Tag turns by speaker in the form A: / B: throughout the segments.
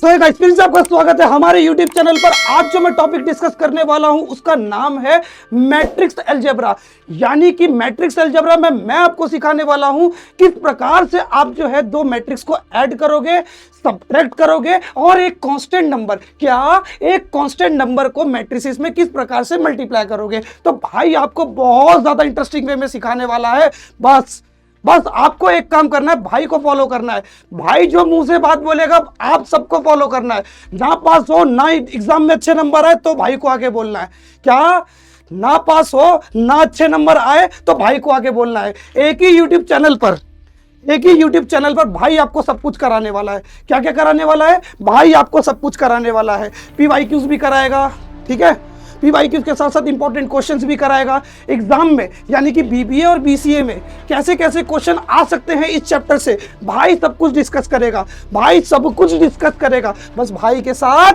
A: So guys फिर से आपका स्वागत है हमारे YouTube चैनल पर। आज जो मैं टॉपिक डिस्कस करने वाला हूं उसका नाम है मैट्रिक्स अलजेब्रा। यानी कि मैट्रिक्स अलजेब्रा में मैं आपको सिखाने वाला हूं किस प्रकार से आप जो है दो मैट्रिक्स को ऐड करोगे, सब्ट्रैक्ट करोगे और एक कांस्टेंट नंबर को मैट्रिसेस में किस प्रकार से मल्टीप्लाई करोगे। तो भाई आपको बहुत ज्यादा इंटरेस्टिंग वे में सिखाने वाला है। बस आपको एक काम करना है, भाई को फॉलो करना है। भाई जो मुंह से बात बोलेगा आप सबको फॉलो करना है। ना पास हो ना एग्जाम में अच्छे नंबर आए तो भाई को आगे बोलना है। क्या ना पास हो ना अच्छे नंबर आए तो भाई को आगे बोलना है। एक ही यूट्यूब चैनल पर भाई आपको सब कुछ कराने वाला है। क्या क्या कराने वाला है? भाई आपको सब कुछ कराने वाला है। PYQs भी कराएगा, ठीक है। PYQs के साथ साथ इंपॉर्टेंट क्वेश्चंस भी कराएगा एग्जाम में। यानी कि BBA और BCA में कैसे कैसे क्वेश्चन आ सकते हैं इस चैप्टर से भाई सब कुछ डिस्कस करेगा। बस भाई के साथ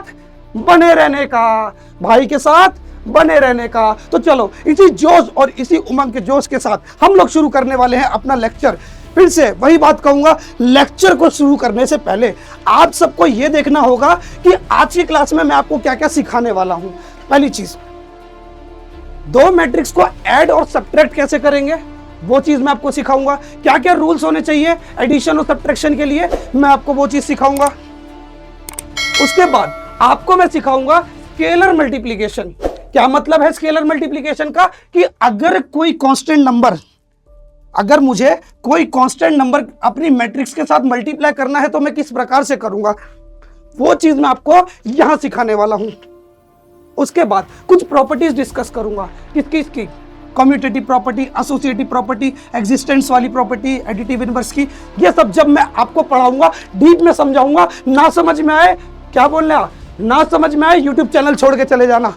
A: बने रहने का। तो चलो इसी जोश और इसी उमंग के जोश के साथ हम लोग शुरू करने वाले हैं अपना लेक्चर। फिर से वही बात कहूंगा, लेक्चर को शुरू करने से पहले आप सबको यह देखना होगा कि आज की क्लास में मैं आपको क्या क्या सिखाने वाला हूं। पहली चीज, दो मैट्रिक्स को ऐड और सब्ट्रैक्ट कैसे करेंगे वो चीज मैं आपको सिखाऊंगा। क्या क्या रूल्स होने चाहिए एडिशन और सब्ट्रैक्शन के लिए मैं आपको वो चीज सिखाऊंगा। उसके बाद आपको मैं सिखाऊंगा स्केलर मल्टीप्लिकेशन। क्या मतलब है स्केलर मल्टीप्लिकेशन का? कि अगर मुझे कोई कांस्टेंट नंबर अपनी मैट्रिक्स के साथ मल्टीप्लाई करना है तो मैं किस प्रकार से करूंगा, वो चीज मैं आपको यहां सिखाने वाला हूं। उसके बाद कुछ प्रॉपर्टीज डिस्कस करूंगा। किसकी? Commutative property, associative property, existence वाली प्रॉपर्टी, एडिटिव इनवर्स की। ये सब जब मैं आपको पढ़ाऊंगा, डीप में समझाऊंगा, ना समझ में आए यूट्यूब चैनल छोड़ के चले जाना।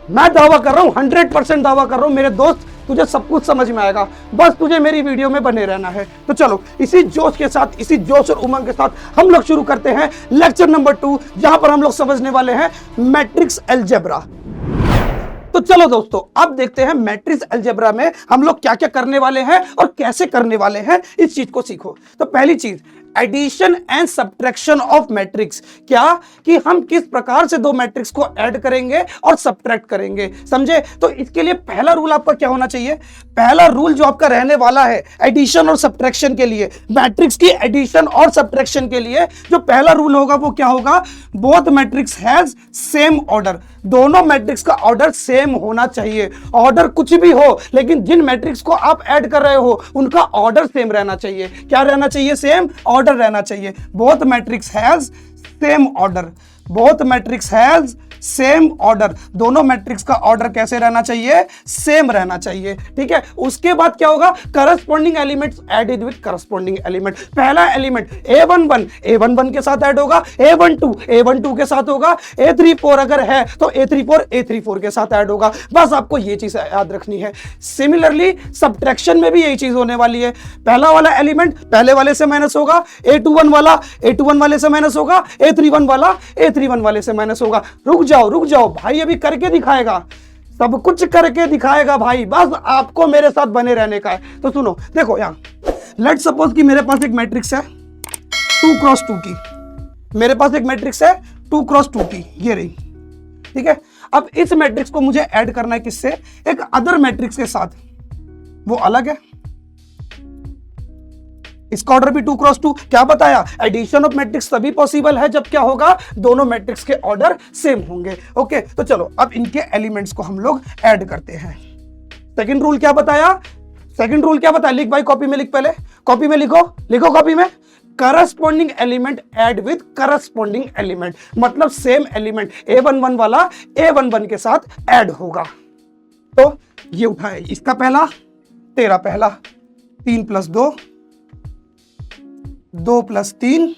A: मैं दावा कर रहा हूं, 100% दावा कर रहा हूं मेरे दोस्त, तुझे सब कुछ समझ में आएगा। बस तुझे मेरी वीडियो में बने रहना है। तो चलो इसी जोश और उमंग के साथ हम लोग शुरू करते हैं लेक्चर नंबर 2, जहां पर हम लोग समझने वाले हैं मैट्रिक्स अलजेब्रा। तो चलो दोस्तों अब देखते हैं मैट्रिक्स अलजेब्रा में हम लोग क्या क्या करने वाले हैं और कैसे करने वाले हैं, इस चीज को सीखो। तो पहली चीज, addition and subtraction of matrix. क्या कि हम किस प्रकार से दो मैट्रिक्स को ऐड करेंगे और सब्ट्रैक्ट करेंगे, समझे? तो इसके लिए पहला रूल आपका क्या होना चाहिए? पहला रूल जो आपका रहने वाला है एडिशन और सब्ट्रैक्शन के लिए, मैट्रिक्स की एडिशन और सब्ट्रैक्शन के लिए जो पहला रूल होगा वो क्या होगा? Both matrix has same order. दोनों मैट्रिक्स का ऑर्डर सेम होना चाहिए। ऑर्डर कुछ भी हो, लेकिन जिन मैट्रिक्स को आप ऐड कर रहे हो उनका ऑर्डर सेम रहना चाहिए। क्या रहना चाहिए? सेम ऑर्डर रहना चाहिए। Both matrix has same order. दोनों मैट्रिक्स का ऑर्डर कैसे रहना चाहिए? सेम रहना चाहिए, ठीक है। उसके बाद क्या होगा? Corresponding elements added with corresponding element. पहला एलिमेंट A11 के साथ ऐड होगा, A12 के साथ होगा, A34 अगर है तो A34 के साथ ऐड होगा। बस आपको ये चीज याद रखनी है। सिमिलरली सब्ट्रैक्शन में भी यही चीज होने वाली है। पहला वाला एलिमेंट पहले वाले से माइनस होगा, A21 वाले से माइनस होगा, A31 वाले से माइनस होगा। रुक जाओ भाई, अभी करके दिखाएगा, सब कुछ करके दिखाएगा भाई। बस आपको मेरे साथ बने रहने का है। तो सुनो, देखो यहां लेट्स सपोज कि मेरे पास एक मैट्रिक्स है 2x2 की। ये रही, ठीक है। अब इस मैट्रिक्स को मुझे ऐड करना है किससे? एक अदर मैट्रिक्स के साथ, वो अलग है। इसका ऑर्डर भी 2x2। क्या बताया? एडिशन ऑफ मैट्रिक्स तभी पॉसिबल है जब क्या होगा? दोनों मैट्रिक्स के ऑर्डर सेम होंगे। ओके, तो चलो अब इनके एलिमेंट्स को हम लोग ऐड करते हैं। सेकंड रूल क्या बताया? लिख भाई, कॉपी में लिख, पहले कॉपी में लिखो कॉपी में। Corresponding element add with corresponding element, मतलब सेम एलिमेंट A11 वाला A11 के साथ ऐड होगा। तो ये उठा है इसका पहला, तेरा पहला, 3 + 2, 2 + 3,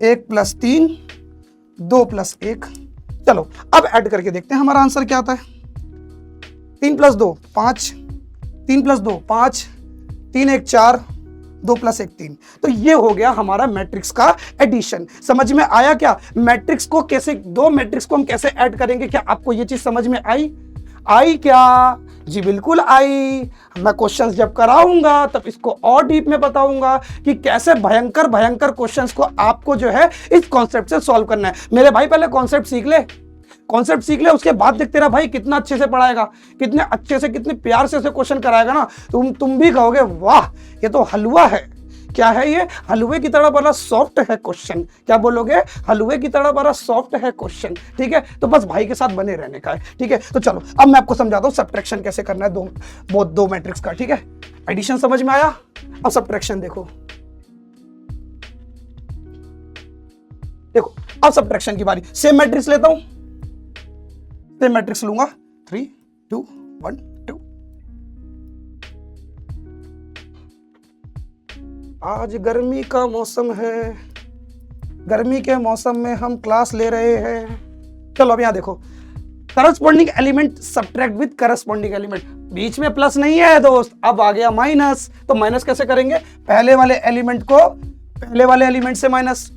A: 1 + 3, 2 + 1। चलो अब ऐड करके देखते हैं हमारा आंसर क्या आता है। 3 + 2 5, 3 + 2 5, 3 1 4, 2 + 1 3। तो ये हो गया हमारा मैट्रिक्स का एडिशन। समझ में आया क्या? मैट्रिक्स को कैसे, दो मैट्रिक्स को हम कैसे ऐड करेंगे? क्या आपको ये चीज समझ में आई क्या? जी बिल्कुल आई। मैं क्वेश्चंस जब कराऊंगा तब इसको और डीप में बताऊंगा कि कैसे भयंकर भयंकर क्वेश्चंस को आपको जो है इस कॉन्सेप्ट से सॉल्व करना है। मेरे भाई पहले कॉन्सेप्ट सीख ले, कॉन्सेप्ट सीख ले, उसके बाद देख तेरा भाई कितना अच्छे से पढ़ाएगा, कितने अच्छे से कितने प्यार से क्वेश्चन कराएगा ना, तुम भी कहोगे वाह ये तो हलवा है। क्या है ये? हलवे की तरह बड़ा सॉफ्ट है क्वेश्चन। क्या बोलोगे? हलवे की तरह बड़ा सॉफ्ट है क्वेश्चन। ठीक है, तो बस भाई के साथ बने रहने का है। ठीक है, तो चलो अब मैं आपको समझाता हूँ सब्ट्रैक्शन कैसे करना है दो मैट्रिक्स का। ठीक है, एडिशन समझ में आया, अब सब्ट्रैक्शन देखो। देखो अब सब्ट्रैक्शन की बारी। सेम मैट्रिक्स लेता हूं, सेम मैट्रिक्स लूंगा, 3 2 1 2। आज गर्मी का मौसम है, गर्मी के मौसम में हम क्लास ले रहे हैं। चलो अब यहां देखो, corresponding element subtract with corresponding element. बीच में प्लस नहीं है दोस्त, अब आ गया माइनस। तो माइनस कैसे करेंगे? पहले वाले एलिमेंट को पहले वाले एलिमेंट से माइनस,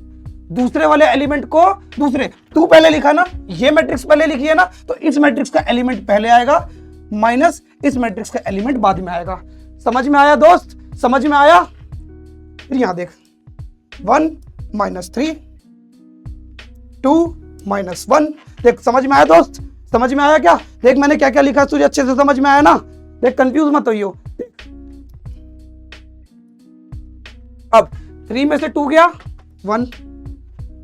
A: दूसरे वाले एलिमेंट को दूसरे। तू पहले लिखा ना, ये मैट्रिक्स पहले लिखी है ना, तो इस मैट्रिक्स का एलिमेंट पहले आएगा माइनस इस मैट्रिक्स का एलिमेंट बाद में आएगा। समझ में आया दोस्त? समझ में आया? फिर यहां देख, 1 - 3 2 - 1। देख समझ में आया दोस्त? समझ में आया क्या? देख मैंने क्या क्या लिखा तुझे अच्छे से समझ में आया ना? देख कंफ्यूज मत होइयो। अब 3 में से 2 गया 1,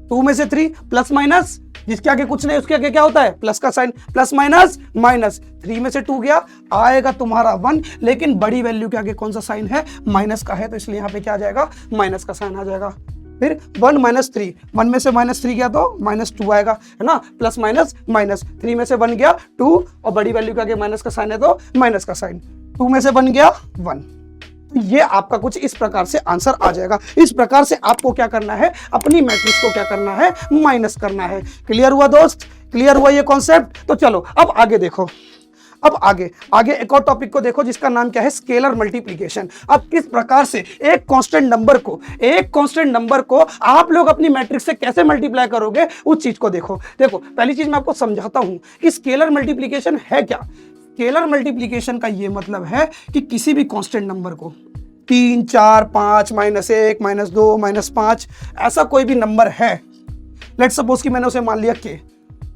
A: 2 में से 3 प्लस माइनस, जिसके आगे कुछ नहीं उसके आगे क्या होता है? प्लस का साइन, प्लस माइनस माइनस। 3 में से 2 गया, आएगा तुम्हारा 1, लेकिन बड़ी वैल्यू के आगे कौन सा साइन है? माइनस का है, तो इसलिए यहां पे क्या आ जाएगा? माइनस का साइन आ जाएगा। फिर 1 - 3, 1 में से -3 गया तो -2 आएगा, है ना? प्लस माइनस माइनस, 3 में से 1 गया 2, और बड़ी वैल्यू के आगे माइनस का साइन है तो माइनस का साइन। 2 में से 1 गया 1। ये आपका कुछ इस प्रकार से आंसर आ जाएगा। इस प्रकार से आपको क्या करना है? अपनी मैट्रिक्स को क्या करना है? माइनस करना है। क्लियर हुआ दोस्त? क्लियर हुआ ये कॉन्सेप्ट? तो चलो अब आगे देखो, अब आगे एक और टॉपिक को देखो जिसका नाम क्या है? Scalar multiplication. अब किस प्रकार से एक कांस्टेंट नंबर को आप लोग अपनी मैट्रिक्स से कैसे मल्टीप्लाई करोगे, उस चीज को देखो। देखो पहली चीज मैं आपको समझाता हूं कि स्केलर मल्टीप्लिकेशन है क्या। स्केलर मल्टीप्लिकेशन का ये मतलब है कि किसी भी कांस्टेंट नंबर को 3 4 5 -1 -2 -5 ऐसा कोई भी नंबर है, लेट्स सपोज कि मैंने उसे मान लिया के।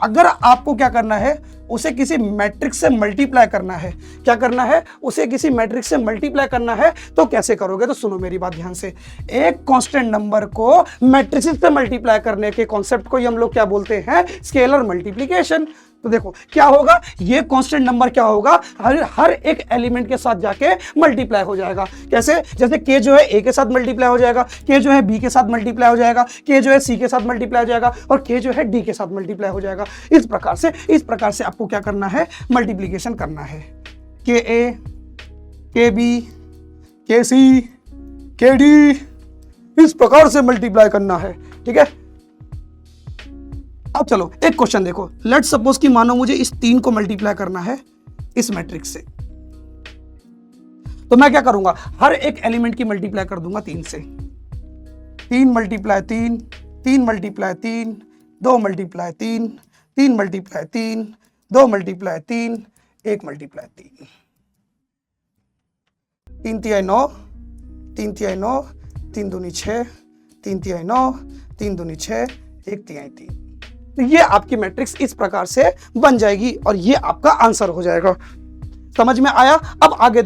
A: अगर आपको क्या करना है? उसे किसी मैट्रिक्स से मल्टीप्लाई करना है। क्या करना है? उसे किसी मैट्रिक्स से मल्टीप्लाई करना है। तो कैसे करोगे? तो सुनो मेरी बात ध्यान से। एक कांस्टेंट नंबर को मैट्रिक्स से मल्टीप्लाई करने के कॉन्सेप्ट को हम लोग क्या बोलते हैं? Scalar multiplication. तो देखो क्या होगा, ये कांस्टेंट नंबर क्या होगा? हर एक एलिमेंट के साथ जाके मल्टीप्लाई हो जाएगा। कैसे? जैसे के जो है ए के साथ मल्टीप्लाई हो जाएगा, के जो है बी के साथ मल्टीप्लाई हो जाएगा, के जो है सी के साथ मल्टीप्लाई हो जाएगा, और के जो है डी के साथ मल्टीप्लाई हो जाएगा। इस प्रकार से आपको क्या करना है? मल्टीप्लिकेशन करना है। के ए, के बी, के सी, के डी, इस प्रकार से मल्टीप्लाई करना है। ठीक है, अब चलो एक क्वेश्चन देखो। लेट्स सपोज कि मानो मुझे इस 3 को मल्टीप्लाई करना है इस मैट्रिक्स से, तो मैं क्या करूंगा? हर एक एलिमेंट की मल्टीप्लाई कर दूंगा 3 से। 3 × 3, 3 × 3, 2 × 3, 3 × 3, 2 × 3, 1 × 3। 3 × 9, 3 × 9, 3 दूनी 6, 3 × 9, 3 दूनी 6, 1 × 3। तो ये आपकी मैट्रिक्स इस प्रकार से बन जाएगी और ये आपका आंसर हो जाएगा। समझ में आया? अब आगे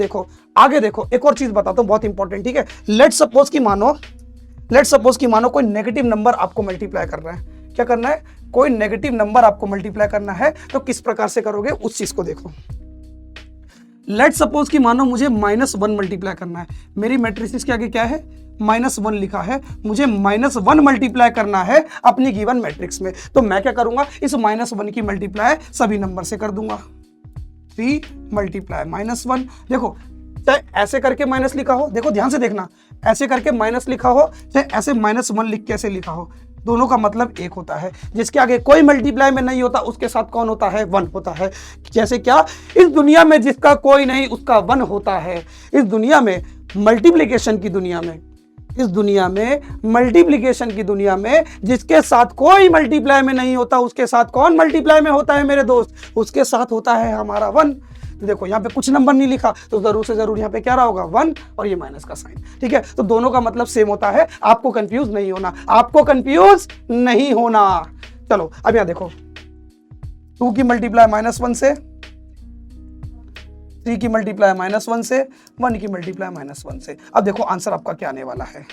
A: देखो एक और चीज बताता हूं बहुत इंपॉर्टेंट। ठीक है, लेट्स सपोज कि मानो कोई नेगेटिव नंबर आपको मल्टीप्लाई करना है। क्या करना है? कोई नेगेटिव नंबर आपको मल्टीप्लाई करना है, तो किस प्रकार से करोगे उस चीज को देखो। लेट्स सपोज कि मानो मुझे -1 मल्टीप्लाई करना है। मेरी मैट्रिक्स के आगे क्या है? -1 लिखा है। मुझे -1 मल्टीप्लाई करना है अपनी गिवन मैट्रिक्स में। तो मैं क्या करूंगा? इस -1 की मल्टीप्लाई सभी नंबर से कर दूंगा। 3 × -1। देखो चाहे ऐसे करके माइनस लिखा हो, देखो ध्यान से देखना, ऐसे करके माइनस लिखा हो, चाहे ऐसे -1 लिख के ऐसे लिखा हो, दोनों का मतलब एक होता है। जिसके आगे कोई मल्टीप्लाई में नहीं होता उसके साथ कौन होता है? 1 होता है। जैसे क्या? इस दुनिया में जिसका कोई नहीं उसका 1 होता है। इस दुनिया में मल्टीप्लिकेशन की दुनिया में जिसके साथ कोई मल्टीप्लाई में नहीं होता उसके साथ कौन मल्टीप्लाई में होता है मेरे दोस्त? उसके साथ होता है हमारा 1। तो देखो यहाँ पे कुछ नंबर नहीं लिखा, तो जरूर से जरूर यहाँ पे क्या रहा होगा 1 और ये माइनस का साइन। ठीक है, तो दोनों का मतलब सेम होता है, आपको कंफ्यूज नहीं होना, आपको कंफ्यूज नहीं होना। चलो अब यहाँ देखो 2 की मल्टीप्लाई -1 से, 3 की मल्टीप्लाई -1 से, 1 की मल्टीप्लाई -1 से। अब देखो आंसर आपका क्या आने वाला है,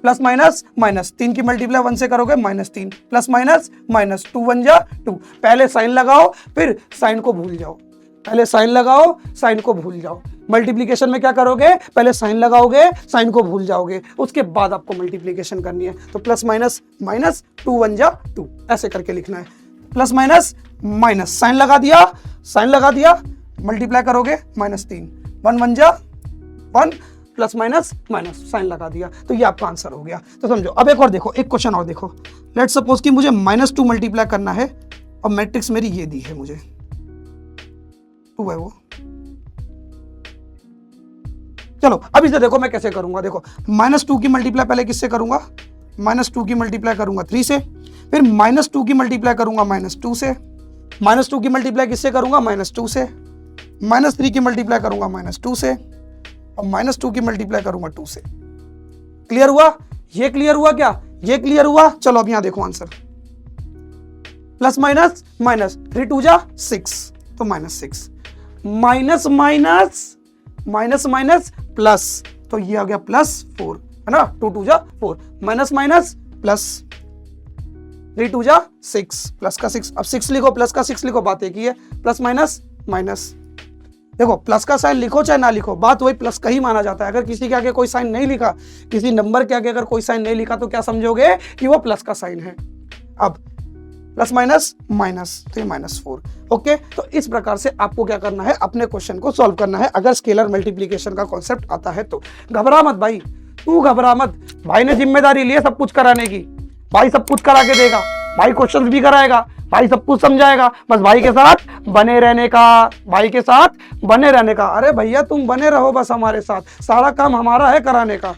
A: प्लस माइनस माइनस, 3 की मल्टीप्लाई 1 से करोगे -3, प्लस माइनस माइनस, 2 1 जा 2। पहले साइन लगाओ फिर साइन को भूल जाओ, पहले साइन लगाओ साइन को भूल जाओ। मल्टीप्लिकेशन में क्या करोगे, पहले साइन लगाओगे साइन को भूल जाओगे, उसके बाद आपको मल्टीप्लिकेशन करनी है। तो प्लस माइनस माइनस, 2 1 जा 2, ऐसे करके लिखना है। प्लस माइनस माइनस, साइन लगा दिया, साइन लगा दिया, मल्टीप्लाई करोगे -3, 1 1 जा 1, प्लस माइनस माइनस, साइन लगा दिया, तो ये आपका आंसर हो गया। तो समझो। अब एक और देखो, एक क्वेश्चन और देखो। लेट सपोज कि मुझे -2 मल्टीप्लाई करना है और मैट्रिक्स मेरी ये दी है, मुझे 2 है वो। चलो अब इसे देखो मैं कैसे करूंगा। देखो -2 की मल्टीप्लाई पहले किससे करूंगा, -2 की मल्टीप्लाई करूंगा 3 से, फिर -2 की मल्टीप्लाई करूंगा -2 से, -2 की मल्टीप्लाई किससे करूंगा -2 से, -3 की मल्टीप्लाई करूंगा -2 से, और -2 की मल्टीप्लाई करूंगा 2 से। क्लियर हुआ? ये क्लियर हुआ क्या? ये क्लियर हुआ? चलो अब यहां देखो आंसर, प्लस माइनस माइनस, 3 2 जा 6, तो -6, minus minus minus minus plus, तो ये आ गया +4, है ना, 2 2 जा 4, माइनस माइनस प्लस, 3 2 जा 6, प्लस का 6, अब 6 लिखो, प्लस का 6 लिखो, बात एक ही है, प्लस माइनस माइनस। देखो प्लस का साइन लिखो चाहे ना लिखो, बात वही प्लस का ही माना जाता है। अगर किसी के आगे कोई साइन नहीं लिखा, किसी नंबर के आगे अगर कोई साइन नहीं लिखा, तो क्या समझोगे कि वो प्लस का साइन है। अब प्लस माइनस माइनस, तो ये -4। ओके, तो इस प्रकार से आपको क्या करना है, अपने क्वेश्चन को सॉल्व करना है, अगर स्केलर मल्टीप्लिकेशन का कॉन्सेप्ट आता है तो। घबरा मत भाई, तू घबरा मत, भाई ने जिम्मेदारी ली है सब कुछ कराने की, भाई सब कुछ करा के देगा, भाई क्वेश्चंस भी कराएगा, भाई सब कुछ समझाएगा, बस भाई के साथ बने रहने का, भाई के साथ बने रहने का। अरे भैया तुम बने रहो बस हमारे साथ, सारा काम हमारा है कराने का।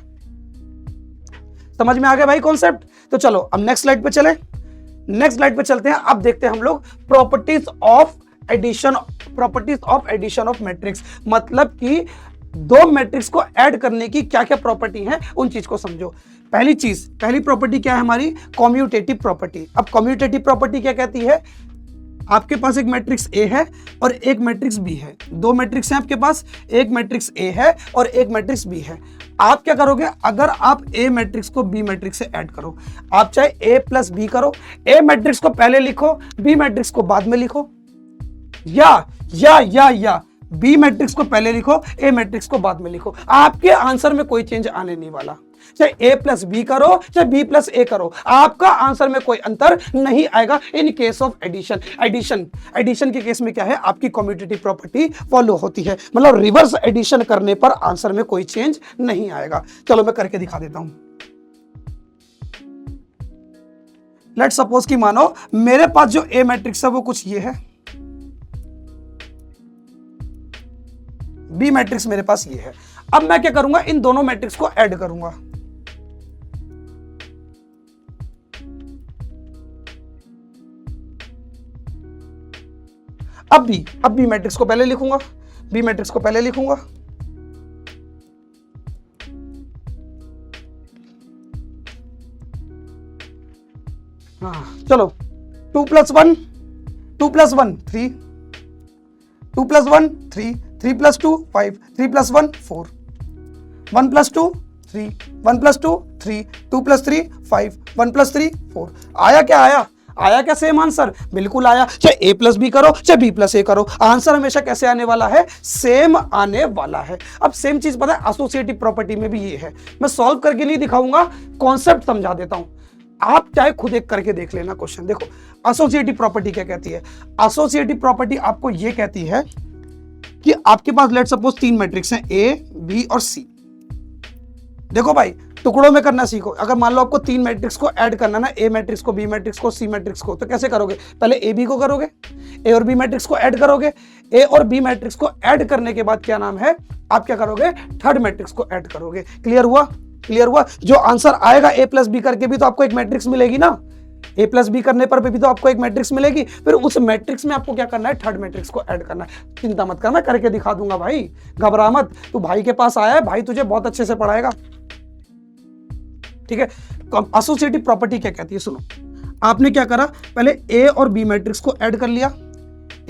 A: समझ में आ गया भाई कॉन्सेप्ट? तो चलो अब नेक्स्ट स्लाइड पे चले, नेक्स्ट स्लाइड पे चलते हैं। अब देखते हैं हम लोग properties of addition, properties of addition of matrix, मतलब कि दो मैट्रिक्स को ऐड करने की क्या क्या प्रॉपर्टी है, उन चीज को समझो। पहली चीज, पहली प्रॉपर्टी क्या है हमारी, कॉम्यूटेटिव प्रॉपर्टी। अब कॉम्यूटेटिव प्रॉपर्टी क्या कहती है, आपके पास एक मैट्रिक्स ए है और एक मैट्रिक्स बी है, दो मैट्रिक्स हैं आपके पास, एक मैट्रिक्स ए है और एक मैट्रिक्स बी है। आप क्या करोगे, अगर आप ए मैट्रिक्स को बी मैट्रिक्स से ऐड करो, आप चाहे ए प्लस बी करो, ए मैट्रिक्स को पहले लिखो, बी मैट्रिक्स को बाद में लिखो, या बी मैट्रिक्स को पहले लिखो, ए मैट्रिक्स को बाद में लिखो, आपके आंसर में कोई चेंज आने नहीं वाला। चाहे ए प्लस बी करो चाहे बी प्लस ए करो, आपका आंसर में कोई अंतर नहीं आएगा in case of addition. Addition के केस में क्या है, आपकी कम्यूटेटिव प्रॉपर्टी फॉलो होती है, मतलब रिवर्स एडिशन करने पर आंसर में कोई चेंज नहीं आएगा। चलो मैं करके दिखा देता हूं। लेट सपोज कि मानो मेरे पास जो ए मैट्रिक्स है वो कुछ ये है, बी मैट्रिक्स मेरे पास ये है। अब मैं क्या करूंगा, इन दोनों मैट्रिक्स को ऐड करूंगा। अब बी मैट्रिक्स को पहले लिखूंगा, बी मैट्रिक्स को पहले लिखूंगा, हाँ चलो 2 + 1 2 + 1 3, 2 + 1 3, 3 + 2 5, 3 + 1 4, 1 + 2 3, 1 + 2 3, 2 + 3 5, 1 + 3 4। आया क्या, आया क्या सेम आंसर? बिल्कुल आया। चाहे ए प्लस बी करो चाहे बी प्लस ए करो, आंसर हमेशा कैसे आने वाला है, सेम आने वाला है। अब सेम चीज पता है एसोसिएटिव प्रॉपर्टी में भी ये है, मैं सॉल्व करके नहीं दिखाऊंगा, कॉन्सेप्ट समझा देता हूं, आप चाहे खुद एक करके देख लेना क्वेश्चन। देखो एसोसिएटिव प्रॉपर्टी क्या कहती है, एसोसिएटिव प्रॉपर्टी आपको ये कहती है कि आपके पास लेट सपोज 3 मैट्रिक्स हैं, ए बी और सी। देखो भाई टुकड़ों में करना सीखो। अगर मान लो आपको 3 मैट्रिक्स को ऐड करना ना, ए मैट्रिक्स को, बी मैट्रिक्स को, सी मैट्रिक्स को, तो कैसे करोगे, पहले ए बी को करोगे, ए और बी मैट्रिक्स को ऐड करोगे, ए और बी मैट्रिक्स को ऐड करने के बाद क्या नाम है, आप क्या करोगे, थर्ड मैट्रिक्स को ऐड करोगे। क्लियर हुआ? क्लियर हुआ? जो आंसर आएगा ए प्लस बी करके भी तो आपको एक मैट्रिक्स मिलेगी ना, ए प्लस बी करने पर भी तो आपको एक मैट्रिक्स मिलेगी, फिर उस मैट्रिक्स में आपको क्या करना है, थर्ड मैट्रिक्स को ऐड करना है। चिंता मत कर, मैं करके दिखा दूंगा भाई, घबरा मत। तू भाई के पास आया है, भाई तुझे बहुत अच्छे से पढ़ाएगा, ठीक है। एसोसिएटिव प्रॉपर्टी क्या कहती है, सुनो। आपने क्या करा, पहले ए और बी मैट्रिक्स को ऐड कर लिया,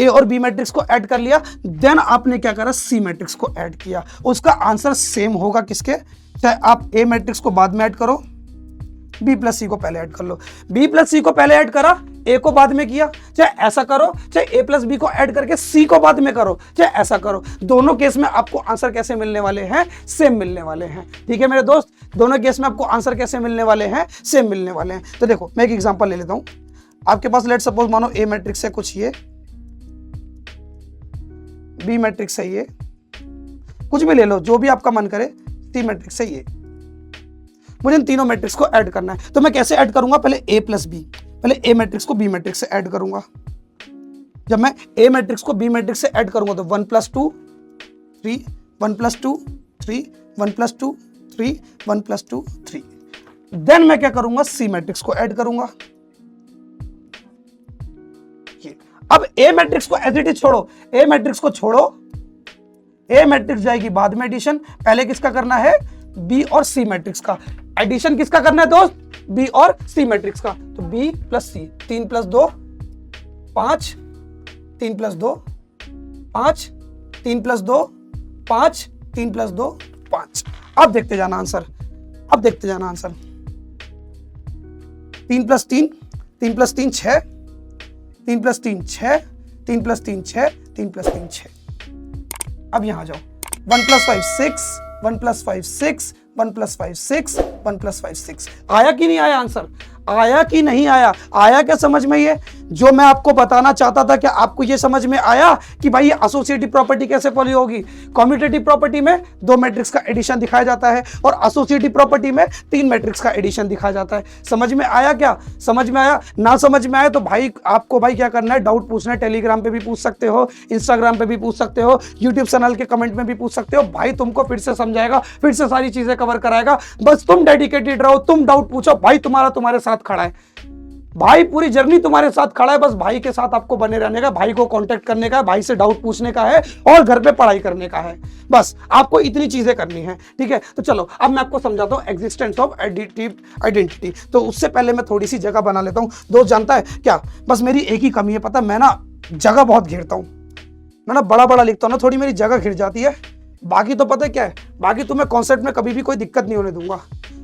A: ए और बी मैट्रिक्स को ऐड कर लिया, देन आपने क्या करा, सी मैट्रिक्स को ऐड किया। उसका आंसर सेम होगा किसके, चाहे आप ए मैट्रिक्स को बाद में ऐड करो, बी प्लस सी को पहले ऐड कर लो। बी प्लस सी को पहले ऐड करा, ए को बाद में किया, चाहे ऐसा करो, चाहे ए प्लस बी को ऐड करके सी को बाद में करो, चाहे ऐसा करो। दोनों केस में आपको आंसर कैसे मिलने वाले हैं, सेम मिलने वाले हैं, ठीक है मेरे दोस्त। दोनों केस में आपको आंसर कैसे मिलने वाले हैं, सेम मिलने वाले हैं। तो देखो मैं एक एग्जांपल ले लेता हूं। आपके पास लेट सपोज मानो ए मैट्रिक्स है कुछ ये, बी मैट्रिक्स है ये, कुछ भी ले लो जो भी आपका मन करे, सी मैट्रिक्स है ये। मुझे इन तीनों मैट्रिक्स को ऐड करना है, तो मैं कैसे ऐड करूंगा, पहले ए प्लस बी, पहले ए मैट्रिक्स को बी मैट्रिक्स से ऐड करूंगा। जब मैं ए मैट्रिक्स को बी मैट्रिक्स से ऐड करूंगा तो 1 + 2 3, 1 + 2 3, 1 + 2 3, 1 + 2 3। देन मैं क्या करूंगा, सी मैट्रिक्स को ऐड करूंगा। अब ए मैट्रिक्स को एज इट इज छोड़ो, ए मैट्रिक्स को छोड़ो, ए मैट्रिक्स जाएगी बाद में एडिशन। पहले किसका करना है, बी और सी मैट्रिक्स का एडिशन। किसका करना है दोस्त, बी और सी मैट्रिक्स का। तो बी प्लस सी, 3 + 2 5, 3 + 2 5, 3 + 2 5, 3 + 2 5। अब देखते जाना आंसर, अब देखते जाना आंसर। 3 + 3, 3 + 3 6, 3 + 3 6, 3 + 3 6, 3 + 3 6। अब यहां जाओ, 1 + 5 6, 1 + 5 6, 1 + 5 6, 1 + 5 6। आया कि नहीं आया आंसर, आया कि नहीं आया, आया क्या समझ में? ये जो मैं आपको बताना चाहता था, क्या आपको ये समझ में आया कि भाई ये एसोसिएटिव प्रॉपर्टी कैसे फॉलो होगी? कम्यूटेटिव प्रॉपर्टी में 2 मैट्रिक्स का एडिशन दिखाया जाता है और एसोसिएटिव प्रॉपर्टी में 3 मैट्रिक्स का एडिशन दिखाया जाता है। समझ में आया क्या? समझ में आया? ना समझ में आया तो भाई आपको भाई क्या करना है, डाउट पूछना है। टेलीग्राम पे भी पूछ सकते हो, इंस्टाग्राम पे भी पूछ सकते हो, यूट्यूब चैनल के कमेंट में भी पूछ सकते हो। भाई तुमको फिर से समझाएगा, फिर से सारी चीजें कवर कराएगा। बस तुम डेडिकेटेड रहो, तुम डाउट पूछो, भाई तुम्हारे साथ खड़ा है। भाई पूरी जर्नी तुम्हारे साथ खड़ा है, बस भाई के साथ आपको बने रहने का, भाई को कांटेक्ट करने का है, भाई से डाउट पूछने का है और घर पे पढ़ाई करने का है। बस आपको इतनी चीजें करनी है, ठीक है। तो चलो अब मैं आपको समझाता हूं एग्जिस्टेंस ऑफ एडिटिव आइडेंटिटी। तो उससे पहले मैं थोड़ी सी जगह बना लेता हूं। दोस्त जानता है क्या, बस मेरी एक ही कमी है, पता है, मैं ना जगह बहुत घेरता हूं, मैं ना बड़ा बड़ा लिखता हूं ना, थोड़ी मेरी जगह घिर जाती है। बाकी तो पता है क्या है, बाकी तुम्हें कॉन्सेप्ट में कभी भी कोई दिक्कत नहीं होने दूंगा।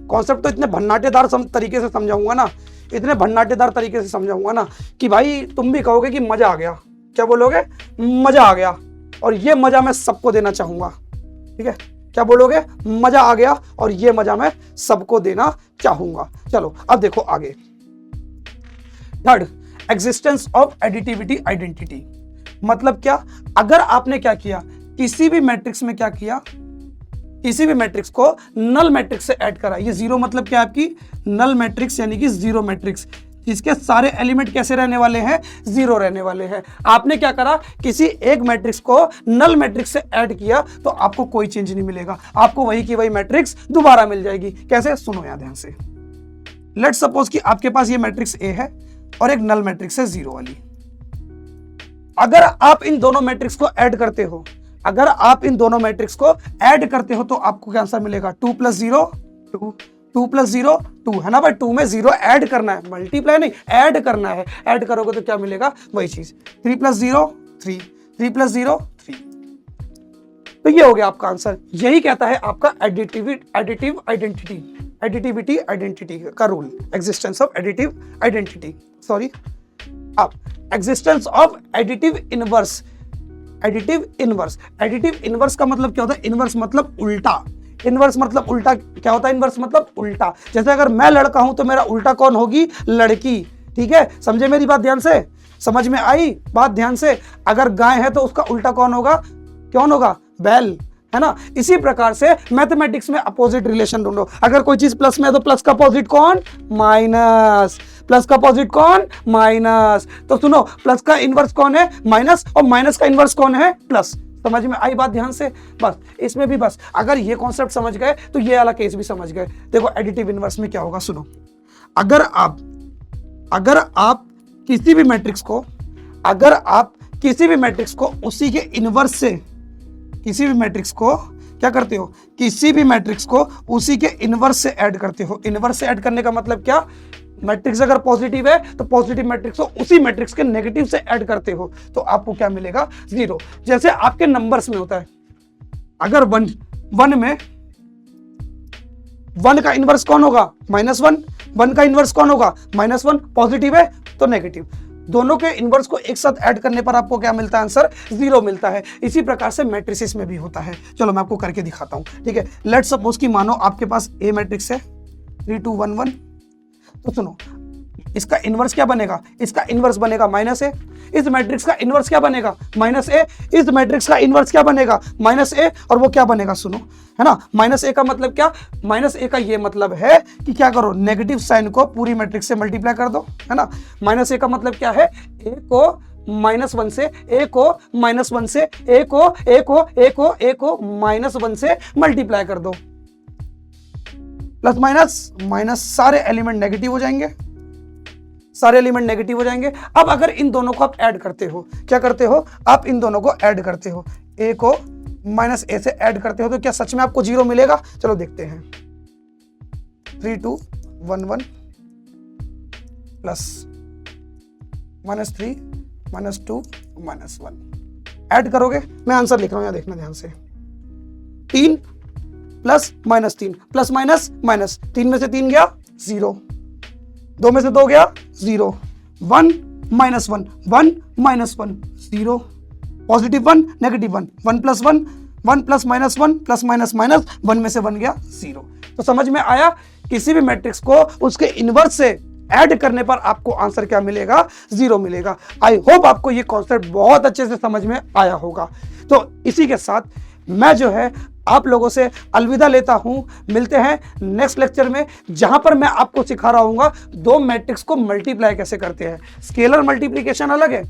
A: कॉन्सेप्ट तो इतने भन्नाटेदार तरीके से समझाऊंगा ना, इतने भन्नाटेदार तरीके से समझाऊंगा ना कि भाई तुम भी कहोगे कि मजा आ गया। क्या बोलोगे? मजा आ गया। और ये मजा मैं सबको देना चाहूंगा, ठीक है। क्या बोलोगे? मजा आ गया, और ये मजा मैं सबको देना चाहूंगा। चलो अब देखो आगे। Third, existence of additivity identity. मतलब क्या? अगर आपने क्या किया, किसी भी मैट्रिक्स में क्या किया, किसी भी मैट्रिक्स को नल मैट्रिक्स से ऐड करा। ये जीरो मतलब क्या, आपकी नल मैट्रिक्स यानी कि जीरो मैट्रिक्स, जिसके सारे एलिमेंट कैसे रहने वाले हैं, जीरो रहने वाले हैं। आपने क्या करा, किसी एक मैट्रिक्स को नल मैट्रिक्स से ऐड किया तो आपको कोई चेंज नहीं मिलेगा, आपको वही की वही मैट्रिक्स दोबारा मिल जाएगी। कैसे? सुनो याद ध्यान से। लेट्स सपोज कि आपके पास ये मैट्रिक्स ए है और एक नल मैट्रिक्स है जीरो वाली। अगर आप इन दोनों मैट्रिक्स को ऐड करते हो, अगर आप इन दोनों मैट्रिक्स को ऐड करते हो तो आपको क्या आंसर मिलेगा? 2 + 0 2, 2 + 0 2, है ना भाई। 2 में 0 ऐड करना है, मल्टीप्लाई नहीं, ऐड करना है। ऐड करोगे तो क्या मिलेगा? वही चीज। 3 + 0 3, 3 + 0 3। तो ये हो गया आपका आंसर। यही कहता है आपका एडिटिव आइडेंटिटी का rule, existence of additive identity, sorry, अब existence of additive inverse. Additive inverse, additive inverse का मतलब क्या होता है? इनवर्स मतलब उल्टा। इनवर्स मतलब उल्टा क्या होता है? इनवर्स मतलब उल्टा। जैसे अगर मैं लड़का हूं तो मेरा उल्टा कौन होगी? लड़की, ठीक है। समझे मेरी बात ध्यान से? समझ में आई बात ध्यान से? अगर गाय है तो उसका उल्टा कौन होगा? कौन होगा? बैल, है ना। इसी प्रकार से मैथमेटिक्स में अपोजिट रिलेशन ढूंढो। अगर कोई चीज प्लस में है तो प्लस का अपोजिट कौन? माइनस। प्लस का अपोजिट कौन? माइनस। तो सुनो, प्लस का इनवर्स कौन है? माइनस, और माइनस का इनवर्स कौन है? प्लस। समझ में आई बात ध्यान से? बस इसमें भी बस अगर ये कॉन्सेप्ट समझ गए तो ये वाला केस भी समझ गए। देखो एडिटिव इनवर्स में क्या होगा, सुनो। अगर आप अगर आप किसी भी मैट्रिक्स को अगर आप किसी भी मैट्रिक्स को उसी के इनवर्स से किसी भी मैट्रिक्स को क्या करते हो, किसी भी मैट्रिक्स को उसी के इनवर्स से ऐड करते हो। इनवर्स से ऐड करने का मतलब क्या, मैट्रिक्स अगर पॉजिटिव है तो पॉजिटिव मैट्रिक्स को उसी मैट्रिक्स के नेगेटिव से ऐड करते हो तो आपको क्या मिलेगा, 0। जैसे आपके नंबर्स में होता है, अगर वन में 1 का इनवर्स कौन होगा, -1, 1 का इनवर्स कौन होगा, -1, पॉजिटिव है तो नेगेटिव। दोनों के इनवर्स को एक साथ ऐड करने पर आपको क्या मिलता है, आंसर 0 मिलता है। इसी प्रकार से मैट्रिसेस में भी होता है। चलो मैं आपको करके दिखाता हूं, ठीक है। लेट्स सपोज कि मानो आपके पास ए मैट्रिक्स है 3 2 1 1। तो सुनो, इसका इनवर्स क्या बनेगा, इसका इनवर्स बनेगा -a। इस मैट्रिक्स का इनवर्स क्या बनेगा, -a। इस मैट्रिक्स का इनवर्स क्या बनेगा, -a। और वो क्या बनेगा, सुनो, है ना, -a का मतलब क्या, -a का ये मतलब है कि क्या करो, नेगेटिव साइन को पूरी मैट्रिक्स से मल्टीप्लाई कर दो, है ना। -a का मतलब क्या है, a को -1 से, a को -1 से, a को -1 से मल्टीप्लाई कर दो। प्लस माइनस सारे एलिमेंट नेगेटिव हो जाएंगे, सारे एलिमेंट नेगेटिव हो जाएंगे। अब अगर इन दोनों को आप ऐड करते हो, क्या करते हो, आप इन दोनों को ऐड करते हो, a को -a से ऐड करते हो तो क्या सच में आपको 0 मिलेगा। चलो देखते हैं, 3 2 1 1 प्लस -3 -2 -1 ऐड करोगे, मैं आंसर लिख रहा हूं, यहां देखना ध्यान से। 3 प्लस -3 प्लस माइनस 3 में से 3 गया 0, 2 में से 2 गया 0, 1 -1 1 -1 0, positive 1 negative 1, 1 plus 1 1 plus -1 plus minus 1 में से 1 गया 0। तो समझ में आया, किसी भी मैट्रिक्स को उसके इनवर्स से ऐड करने पर आपको आंसर क्या मिलेगा, 0 मिलेगा। आई होप आपको ये कॉन्सेप्ट बहुत अच्छे से समझ में आया होगा। तो इसी के साथ मैं जो है आप लोगों से अलविदा लेता हूं। मिलते हैं नेक्स्ट लेक्चर में, जहां पर मैं आपको सिखा रहा हूंगा 2 मैट्रिक्स को मल्टीप्लाई कैसे करते हैं। स्केलर मल्टीप्लिकेशन अलग है,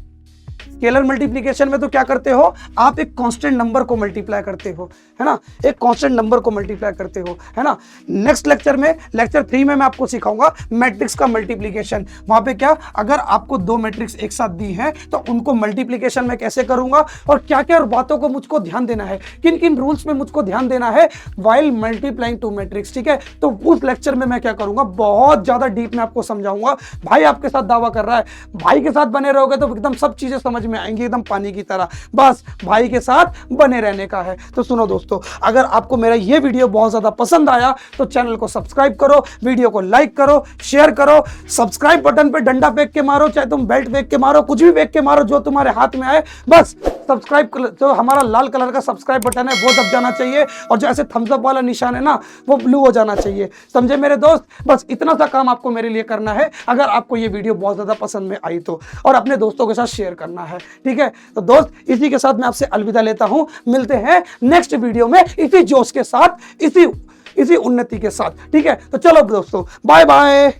A: स्केलर मल्टीप्लिकेशन में तो क्या करते हो, आप एक कांस्टेंट नंबर को मल्टीप्लाई करते हो, है ना, एक कांस्टेंट नंबर को मल्टीप्लाई करते हो, है ना। नेक्स्ट लेक्चर में, लेक्चर 3 में मैं आपको सिखाऊंगा मैट्रिक्स का मल्टीप्लिकेशन। वहां पे क्या, अगर आपको 2 मैट्रिक्स एक साथ दी हैं तो उनको मल्टीप्लिकेशन में कैसे करूंगा और क्या क्या बातों को मुझको ध्यान देना है, किन किन रूल्स में मुझको ध्यान देना है वाइल मल्टीप्लाइंग 2 मैट्रिक्स, ठीक है। तो उस लेक्चर में मैं क्या करूंगा, बहुत ज्यादा डीप में आपको समझाऊंगा। भाई आपके साथ दावा कर रहा है, भाई के साथ बने रहोगे तो एकदम सब चीजें समझ में आएंगी, एकदम पानी की तरह। बस भाई के साथ बने रहने का है। तो सुनो दोस्तों, अगर आपको मेरा ये वीडियो बहुत ज्यादा पसंद आया तो चैनल को सब्सक्राइब करो, वीडियो को लाइक करो, शेयर करो, सब्सक्राइब बटन पे डंडा फेंक के मारो, चाहे तुम बेल्ट फेंक के मारो, कुछ भी फेंक के मारो, जो तुम्हारे हाथ में आए। बस सब्सक्राइब, जो हमारा लाल कलर का सब्सक्राइब बटन है वो दब जाना चाहिए, और जो ऐसे थम्स अप वाला निशान है ना वो ब्लू हो जाना चाहिए, समझे मेरे दोस्त। बस इतना सा काम आपको मेरे लिए करना है, अगर आपको ये वीडियो बहुत ज्यादा पसंद में आई तो, और अपने दोस्तों के साथ शेयर करना है, ठीक है। तो दोस्त, इसी के साथ मैं आपसे अलविदा लेता हूं। मिलते हैं नेक्स्ट वीडियो में इसी जोश के साथ, इसी उन्नति के साथ, ठीक है। तो चलो दोस्तों, बाय बाय।